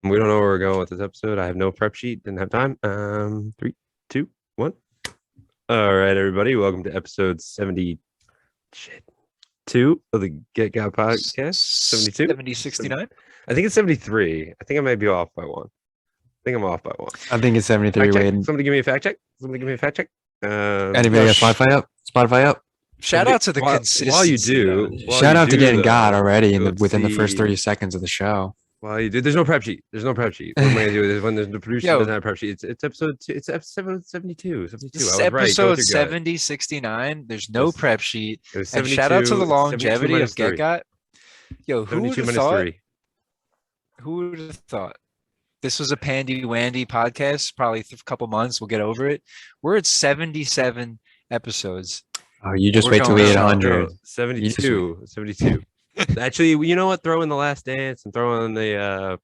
We don't know where we're going with this episode. I have no prep sheet. Didn't have time. Three, two, one. All right, everybody. Welcome to episode 72 of the GetGot podcast. 72? 69? I think it's 73. I think I might be off by one. I think I'm off by one. I think it's 73. Wade. Somebody give me a fact check. Anybody got Spotify up? Spotify up? Shout out to the consistency. While you do. Shout out to getting God already within the first 30 seconds of the show. Well, you do. There's no prep sheet. What am I gonna do with this when the producer doesn't have a prep sheet? It's episode 72. This is episode 70, 69. There's no prep sheet. And shout out to the longevity of GetGot. Yo, who would have thought? Who would have thought? This was a pandy-wandy podcast. Probably a couple months. We'll get over it. We're at 77 episodes. Oh, you just wait till we hit 100. 72. Actually, you know what? Throw in the Last Dance and throw in the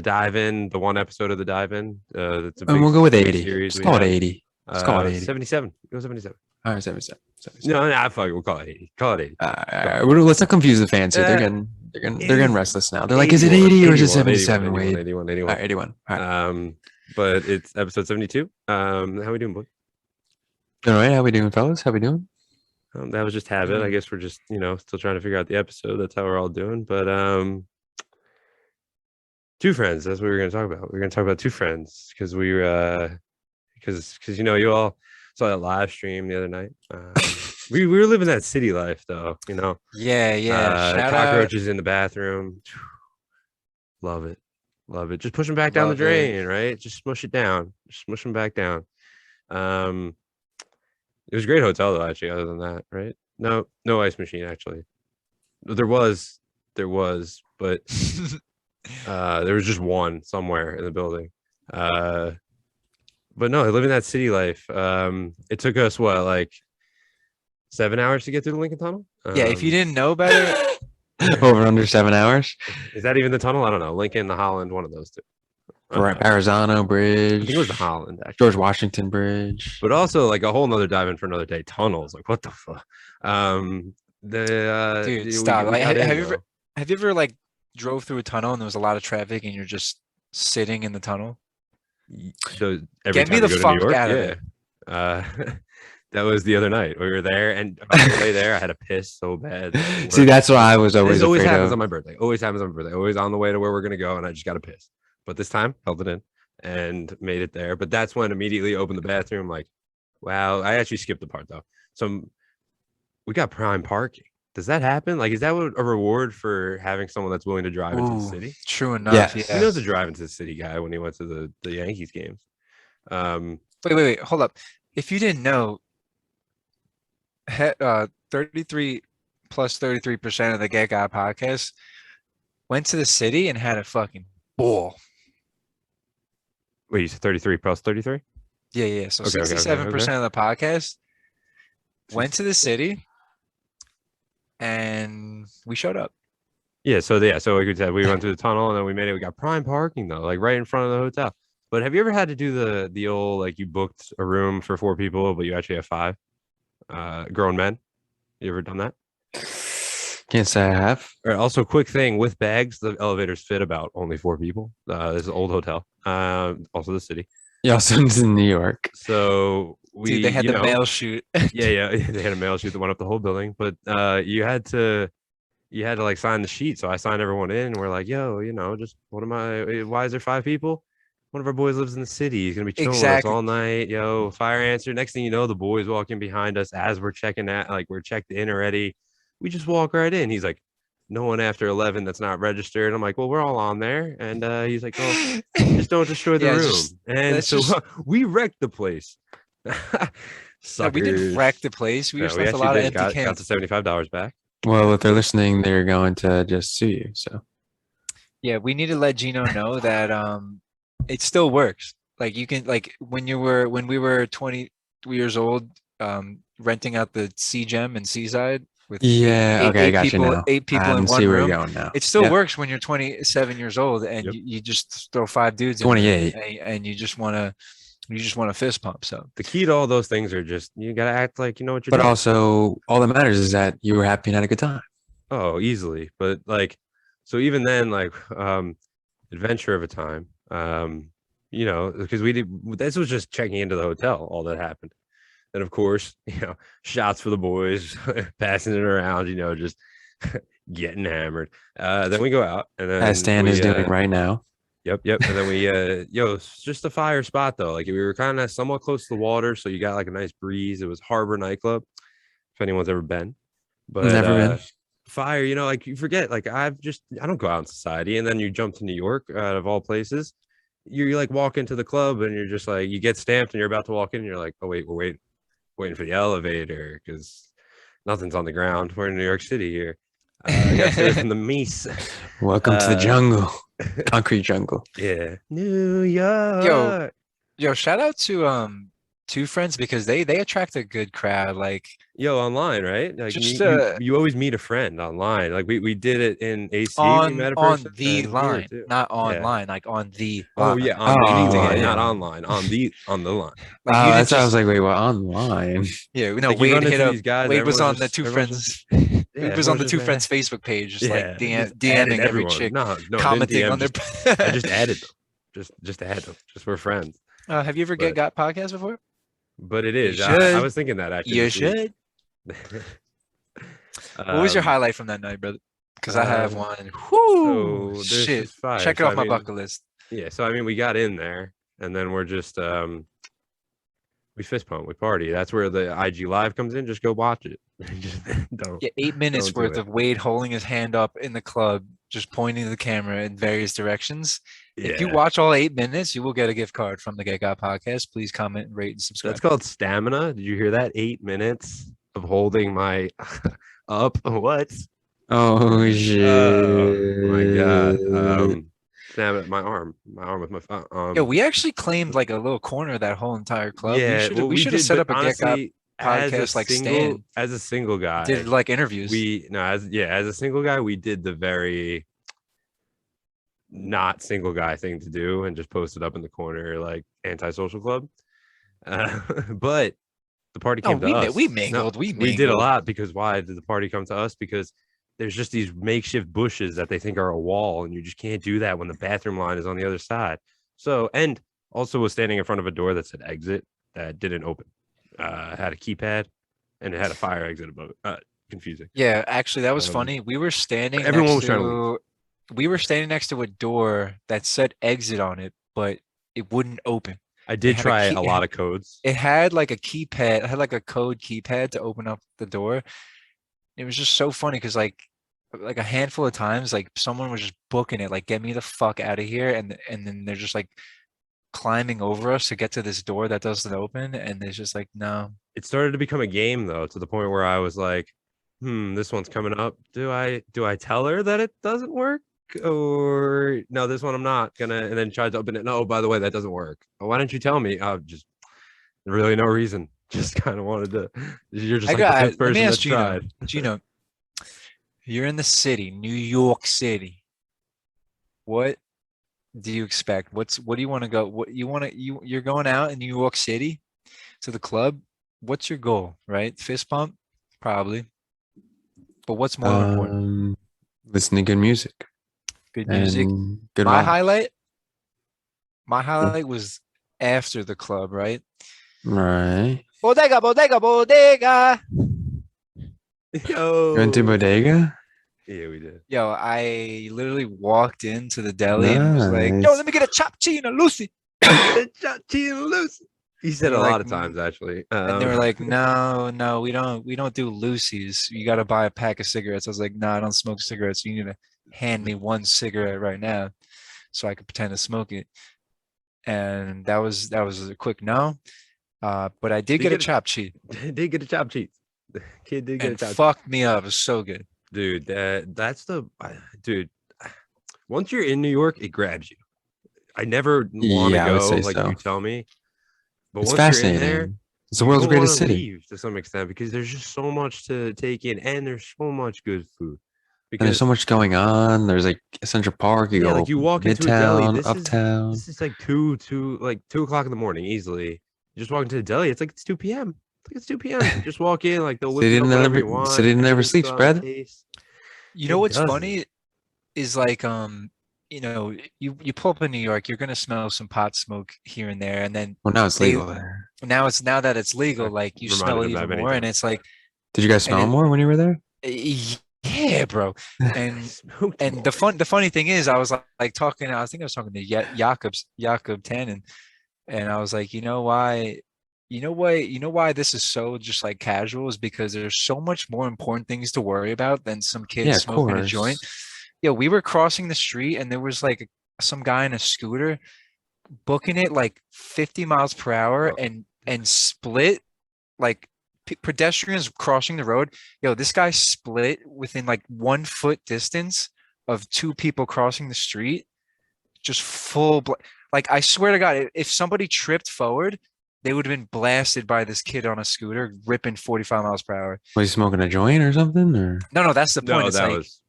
dive in, the one episode of the dive in. And we'll go with 80. Let's call it 80. Let's call it 80. 77. Go 77. All right, 77. No, fuck it. We'll call it 80. Call it 80. All right. Let's not confuse the fans here. They're getting restless now. They're like, is it 80 or is it 77? 81. All right, 81. All right. But it's episode 72. How we doing, boy? All right. How we doing, fellas? How we doing? That was just habit. I guess we're just, still trying to figure out the episode. That's how we're all doing. But two friends. That's what we're going to talk about. We're going to talk about two friends because we were, because you all saw that live stream the other night. We were living that city life though, Yeah. Cockroaches in the bathroom. Love it. Just push them back down the drain, right? Just smush it down. Just smush them back down. It was a great hotel though, actually, other than that, right? No ice machine, actually. There was, but there was just one somewhere in the building. But no, living that city life. It took us like 7 hours to get through the Lincoln Tunnel? Yeah, if you didn't know better. Over under 7 hours? Is that even the tunnel? I don't know. Lincoln, the Holland, one of those two. Verrazano Bridge. I think it was the Holland, actually. George Washington Bridge. But also like a whole nother dive in for another day. Tunnels, like what the fuck? Dude, stop. Have you ever like drove through a tunnel and there was a lot of traffic and you're just sitting in the tunnel? So get me the fuck out of it. That was the other night. We were there, and on the way there, I had to piss so bad. See, that's what I was always. This always happens on my birthday. Always on the way to where we're gonna go, and I just got to piss. But this time, held it in and made it there. But that's when immediately opened the bathroom. Like, wow! I actually skipped the part though. So we got prime parking. Does that happen? Like, is that a reward for having someone that's willing to drive into the city? True enough. Yeah. He knows a drive into the city guy when he went to the Yankees games. Wait, hold up. If you didn't know, 33 plus 33% of the GetGot podcast went to the city and had a fucking ball. Wait, you said 33 plus 33? Yeah. So 67% of the podcast went to the city and we showed up. Yeah, so like we said, we went through the tunnel and then we made it. We got prime parking though, like right in front of the hotel. But have you ever had to do the old, like, you booked a room for 4 people, but you actually have 5 grown men? You ever done that? Can't say I have. All right, also, quick thing with bags, the elevators fit about only 4 people. This is an old hotel, also the city. Yeah, also it's in New York. So they had the mail chute. yeah, they had a mail chute that went up the whole building. But you had to like sign the sheet. So I signed everyone in, and we're like, yo, just why is there 5 people? One of our boys lives in the city. He's gonna be chilling with us all night. Yo, fire answer. Next thing you know, the boys walking behind us as we're checking out, like we're checked in already. We just walk right in. He's like, no one after 11 that's not registered. I'm like, well, we're all on there. And he's like, oh, just don't destroy the room. And so we wrecked the place. No, we didn't wreck the place. We just left a lot of empty cans. Got the $75 back. Well, if they're listening, they're going to just sue you. So yeah, we need to let Gino know that it still works. Like you can, like when we were 20 years old, renting out the C Gem and Seaside with I got you now. 8 people in one room. Going now. It still works when you're 27 years old and you just throw 5 dudes 28 and you just want to fist pump. So the key to all those things are just, you gotta act like you know what you're doing. But also all that matters is that you were happy and had a good time. Oh, easily. But like, so even then, like, adventure of a time. Because this was just checking into the hotel, all that happened. And of course, shots for the boys, passing it around, just getting hammered. Then we go out, and then as Stan is doing right now. Yep. And then we, it's just a fire spot though. Like we were kind of somewhat close to the water, so you got like a nice breeze. It was Harbor nightclub, if anyone's ever been. But never been. Fire, like you forget. Like I don't go out in society, and then you jump to New York out of all places. You like walk into the club, and you're just like you get stamped, and you're about to walk in, and you're like, oh wait, we're waiting for the elevator because nothing's on the ground. We're in New York City here. I got stairs from the Mies. Welcome to the jungle. Concrete jungle. Yeah. New York. Yo, shout out to Two Friends because they attract a good crowd. Like online, right? Like just you always meet a friend online. Like we did it in AC. On, we met a on person the line, not online, like on the line. Oh yeah, on the line, not online. On the line. Like, that's I was like, wait, what? Online? Yeah, like Wade hit up. Guys, Wade was on the Two Friends. It was on the Two Friends Facebook page, just like DMing every chick, commenting on their. I just added them. Just add them. Just we're friends. Have you ever GetGot podcast before? But it is. I was thinking that actually. You should. What was your highlight from that night, brother? Because I have one. Whoo! Shit. Check it off my bucket list. Yeah. So we got in there, and then we're just we fist pump, we party. That's where the IG live comes in. Just go watch it. Just don't. Yeah, 8 minutes worth of Wade holding his hand up in the club, just pointing to the camera in various directions. Yeah. If you watch all 8 minutes, you will get a gift card from the GetGot podcast. Please comment, rate, and subscribe. That's called stamina. Did you hear that? 8 minutes of holding my up. What? Oh shit! Oh my god. Stamina. My arm with my phone. Yeah, we actually claimed like a little corner of that whole entire club. Yeah, we should have set up a GetGot podcast like stand. As a single guy, did like interviews. As a single guy, we did the very not single guy thing to do and just posted up in the corner like antisocial club. But the party came to us. We mingled. We did a lot because why did the party come to us? Because there's just these makeshift bushes that they think are a wall, and you just can't do that when the bathroom line is on the other side. So, and also was standing in front of a door that said exit that didn't open. Had a keypad, and it had a fire exit above it. Confusing. Yeah, actually, that was funny. We were standing. Everyone was trying to leave. We were standing next to a door that said exit on it, but it wouldn't open. I did try a lot of codes. It had like a keypad. It had like a code keypad to open up the door. It was just so funny because like a handful of times, like someone was just booking it, like get me the fuck out of here, and then they're just like climbing over us to get to this door that doesn't open, and it's just like no. It started to become a game though, to the point where I was like, this one's coming up. Do I tell her that it doesn't work? Or no, this one I'm not gonna, and then tried to open it. No, by the way, that doesn't work. Oh, why didn't you tell me? Just really no reason. Just kind of wanted to. You're just the fifth person that tried. Gino, you're in the city, New York City. What do you expect? What do you want to go? You're going out in New York City to the club. What's your goal, right? Fist pump, probably. But what's more important? Listening to good music. Good music. Good my highlight was after the club, right? Right. Bodega. Yo. You went to Bodega? Yeah, we did. Yo, I literally walked into the deli and was like, yo, let me get a chopped cheese and a Lucy. Chopped cheese and a Lucy. He said a lot of times, actually. And they were like, no, we don't do Lucy's. You got to buy a pack of cigarettes. I was like, no, I don't smoke cigarettes. You need to hand me one cigarette right now so I could pretend to smoke it. And that was a quick no. But I did get a chopped cheese. Did get a chopped cheese. The kid did get a chopped cheese. Fucked me up. It was so good. Dude, dude. Once you're in New York, it grabs you. I never want to go like so. You tell me. But it's once fascinating. You're in there, it's the world's greatest city to some extent because there's just so much to take in and there's so much good food. Because and there's so much going on. There's like Central Park. You go like you walk Midtown, into a deli. Uptown. This is like 2 o'clock in the morning easily. You just walk into the deli. It's like it's 2 p.m. It's 2 p.m. You just walk in like the city never sleeps, Brad. You know what's funny is like you know, you pull up in New York, you're gonna smell some pot smoke here and there, and then well, now it's legal there. Now that it's legal, like you smell it even more, and it's like. Did you guys smell more when you were there? Yeah, bro. And the funny thing is, I was like talking. I think I was talking to Jakob 10, and I was like, you know why this is so just like casual is because there's so much more important things to worry about than some kids smoking a joint. Yeah, we were crossing the street and there was like some guy in a scooter booking it like 50 miles per hour and split like pedestrians crossing the road. Yo, this guy split within like 1 foot distance of 2 people crossing the street. Just full like I swear to God, if somebody tripped forward, they would have been blasted by this kid on a scooter ripping 45 miles per hour. Was he smoking a joint or something? Or no, that's the point. No, it's that like, was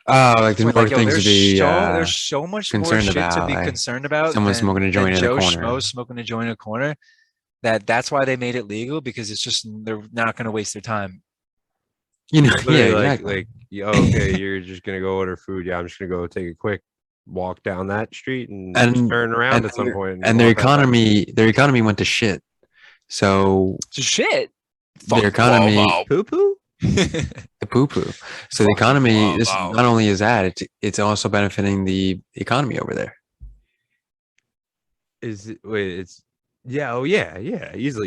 like there's more things to be there's so much more shit to be concerned about. Someone smoking a joint in a corner. Smoking a joint in a corner. That's why they made it legal, because it's just they're not going to waste their time. You know, like okay, you're just gonna go order food. Yeah, I'm just gonna go take a quick walk down that street and just turn around at some point. And their economy went to shit. So shit. Their economy poo poo. The poo poo. So the economy. This not only is that it's also benefiting the economy over there. Easily.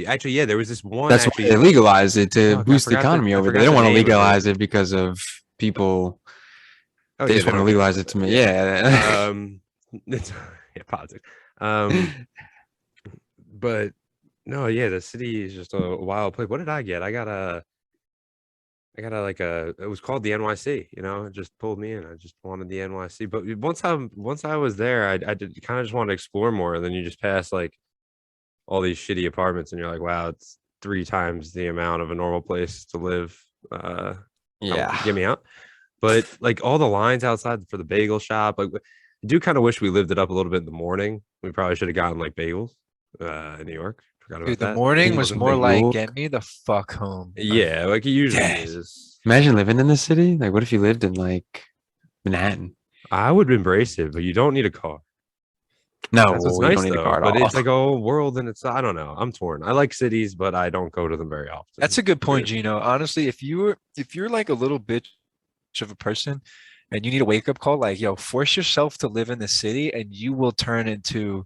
Actually, yeah, there was this one. That's why they legalized it to boost the economy over there. They don't want to legalize it because of people. They just want to legalize it to me. Yeah. It's politics. But no, yeah, the city is just a wild place. What did I get? I got a it was called the NYC, you know, it just pulled me in. I just wanted the NYC. But once I was there, I did kind of just want to explore more. And then you just pass like all these shitty apartments and you're like, wow, it's 3 times the amount of a normal place to live. Get me out. But like all the lines outside for the bagel shop, like I do kind of wish we lived it up a little bit in the morning. We probably should have gotten like bagels in New York. Dude, the morning was more like, get me the fuck home. Yeah, like it usually is. Imagine living in the city. Like, what if you lived in like Manhattan? I would embrace it, but you don't need a car. No, that's nice, don't need a car at all. It's like a whole world, and I don't know. I'm torn. I like cities, but I don't go to them very often. That's a good point, Gino. Honestly, if you're like a little bitch of a person and you need a wake-up call, like, yo, force yourself to live in the city and you will turn into...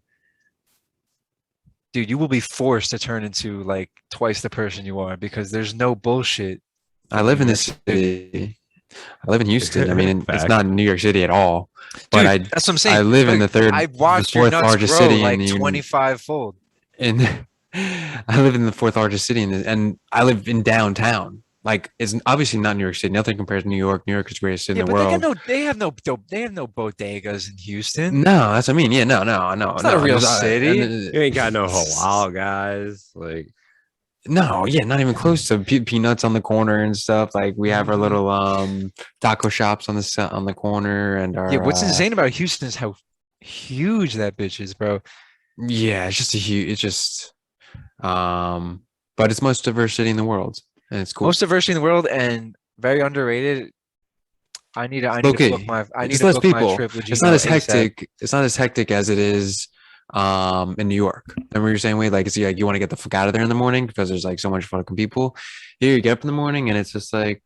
Dude, you will be forced to turn into like twice the person you are, because there's no bullshit. I live in this city. I live in Houston. I mean, it's not New York City at all. But Dude, that's what I'm saying. I live in the fourth largest city like 25-fold. And I live in the 4th largest city, and I live in downtown. Like, it's obviously not New York City. Nothing compares to New York. New York is the greatest city in the world. They have no bodegas in Houston. No, that's what I mean. Yeah, no. It's not a real city. You ain't got no halal guys. Like, no, yeah, not even close to peanuts on the corner and stuff. Like, we have our little taco shops on the corner, and our what's insane about Houston is how huge that bitch is, bro. Yeah, it's just but it's most diverse city in the world. And it's cool. Most diversity in the world and very underrated. I need to book my trip with Gino. It's not as hectic. It's not as hectic as it is in New York. Remember you're saying, wait, like, it's like you want to get the fuck out of there in the morning because there's like so much fucking people. Here you get up in the morning and it's just like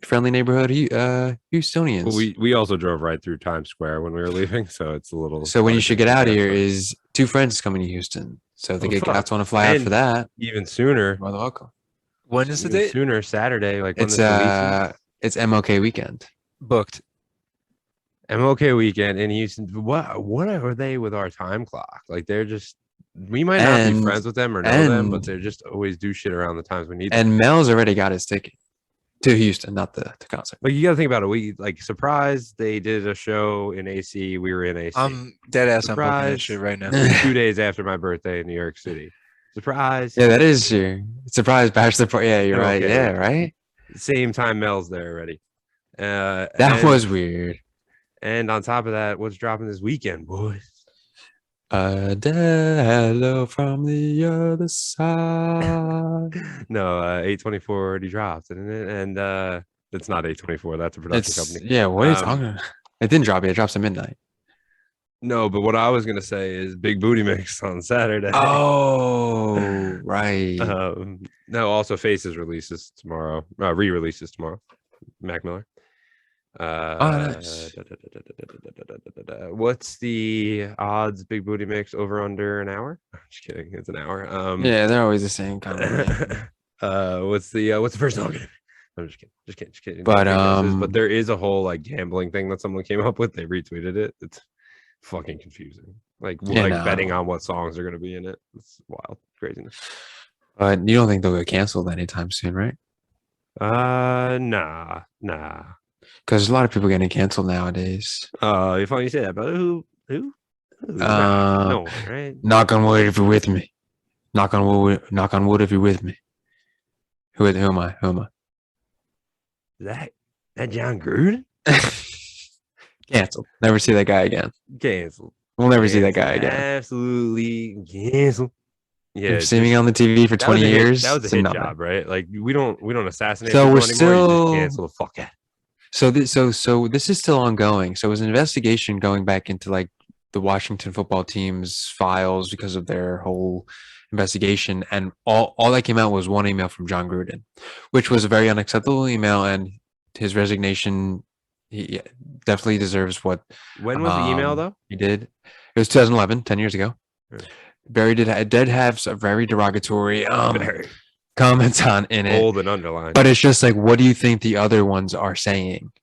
friendly neighborhood Houstonians. Well, we also drove right through Times Square when we were leaving, so it's a little. So when you should get out of here is 2 friends coming to Houston. So if the GetGots want to fly out for that, even sooner. You're welcome. When is the date? Sooner, Saturday. Like it's MLK weekend. Booked. MLK weekend in Houston. What are they with our time clock? Like they're just. We might not be friends with them or know them, but they just always do shit around the times we need them. And Mel's already got his ticket to Houston, not the concert. Like you got to think about it. We like surprised they did a show in AC. We were in AC. I'm dead ass. I'm booking that shit right now. 2 days after my birthday in New York City. Surprise. Yeah, that is true. Surprise bachelor party. Yeah, you're right. Yeah, right. Same time Mel's there already. That was weird. And on top of that, what's dropping this weekend, boys? Hello from the other side. No, 824 already dropped, didn't it? And it's not 824. That's a production company. Yeah, what are you talking about? It didn't drop yet. It drops at midnight. No, but what I was gonna say is Big Booty Mix on Saturday. Oh, right. No, also Faces releases tomorrow. Re-releases tomorrow. Mac Miller. Nice. What's the odds? Big Booty Mix over under an hour? I'm just kidding. It's an hour. Yeah, they're always the same kind of. What's the first song? I'm just kidding. But there is a whole like gambling thing that someone came up with. They retweeted it. It's fucking confusing. Like betting on what songs are going to be in it. It's wild craziness. But you don't think they'll get canceled anytime soon, right? Nah. Because a lot of people getting canceled nowadays. You're funny you say that, but who? No one, right? Knock on wood if you're with me. Knock on wood if you're with me. Who am I? That Jon Gruden? Canceled. Never see that guy again. Canceled. We'll never see that guy again. Absolutely canceled. Yeah, see me on the TV for 20 years. That was a hit job, right? Like we don't assassinate. So we're still still cancel the fuck out. So this is still ongoing. So it was an investigation going back into like the Washington football team's files because of their whole investigation, and all that came out was one email from Jon Gruden, which was a very unacceptable email, and his resignation. He definitely deserves what. When was the email though? He did. It was 2011, 10 years ago. Barry did have some very derogatory comments on in it. Bold and underlined. But it's just like, what do you think the other ones are saying?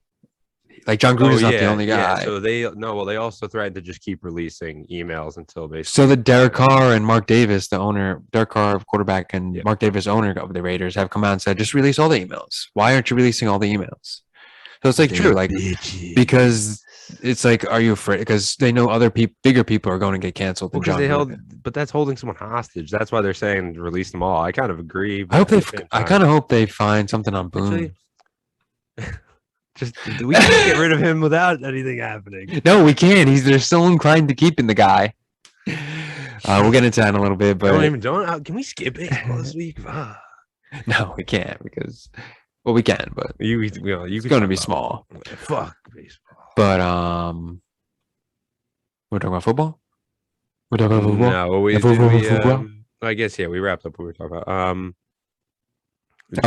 Like Jon Gruden's not the only guy. Yeah. So they also threatened to just keep releasing emails until basically. So the Derek Carr and Mark Davis, Derek Carr, quarterback, and Mark Davis, owner of the Raiders, have come out and said, just release all the emails. Why aren't you releasing all the emails? So it's like true, like because it's like, are you afraid? Because they know other bigger people are going to get canceled. Well, but that's holding someone hostage. That's why they're saying release them all. I kind of agree. I kind of hope they find something on Boone. Just we can't get rid of him without anything happening. No, we can't. They're still inclined to keeping the guy. We'll get into that in a little bit, but can we skip baseball this week? No, we can't because. Well, we can, but it's going to be small. Fuck baseball. But we're talking about football. We're talking about football. No, I guess we wrapped up what we were talking about.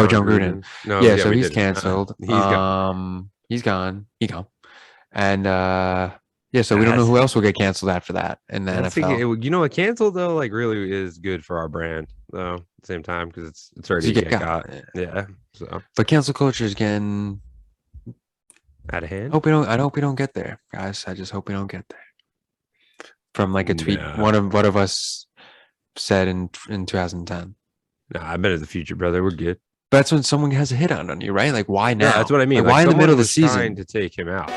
Jon Gruden. No, so he's canceled. He's gone. He's gone. And so we don't know who else will get canceled after that in the NFL. You know what? Canceled though, like really is good for our brand though. At the same time, because it's already GetGot. Yeah. So, but cancel culture is getting out of hand. I hope we don't get there, guys. I just hope we don't get there. From like a tweet, one of us said in 2010. Nah, I've been in the future, brother. We're good. But that's when someone has a hit on you, right? Like, why now? Yeah, that's what I mean. Like, why in the middle of the season trying to take him out?